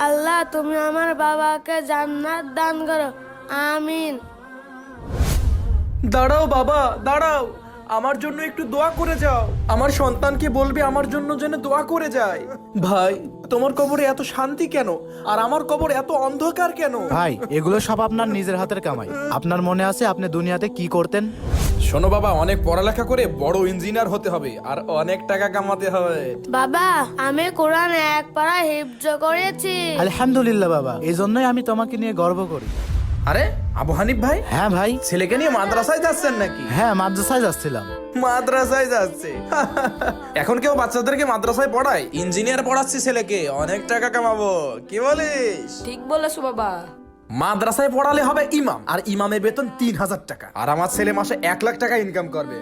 আল্লাহ তুমি আমার বাবাকে জান্নাত দান করো, আমিন। দাঁড়াও বাবা, দাঁড়াও, আমার জন্য একটু দোয়া করে যাও। আমার সন্তানকে বলবে আমার জন্য যেন দোয়া করে যায়। ভাই, তোমার কবরে এত শান্তি কেন, আর আমার কবর এত অন্ধকার কেন? ভাই, এগুলো সব আপনার নিজের হাতের কামাই। আপনার মনে আছে আপনি দুনিয়াতে কি করতেন? শোনো বাবা, অনেক পড়ালেখা করে বড় ইঞ্জিনিয়ার হতে হবে আর অনেক টাকা কামাতে হবে। বাবা, আমি কোরআন এক পারা হিফজ করেছি। আলহামদুলিল্লাহ বাবা, এই জন্যই আমি তোমাকে নিয়ে গর্ব করি। আরে আবু হানিফ ভাই, হ্যাঁ ভাই। ছেলেকে নিয়ে মাদ্রাসায় যাচ্ছেন নাকি? হ্যাঁ, মাদ্রাসায় যাচ্ছিলাম। মাদ্রাসায় যাচ্ছে? এখন কেউ বাচ্চাদেরকে মাদ্রাসায় পড়ায়? ইঞ্জিনিয়ার পড়াচ্ছি ছেলেকে, অনেক টাকা কামাবো। কি বলিস? ঠিক বলেছো বাবা। মাদ্রাসায় পড়ালে হবে ইমাম, আর ইমামের বেতন 3000 টাকা, আর আমার ছেলে মাসে 1 লাখ টাকা ইনকাম করবে।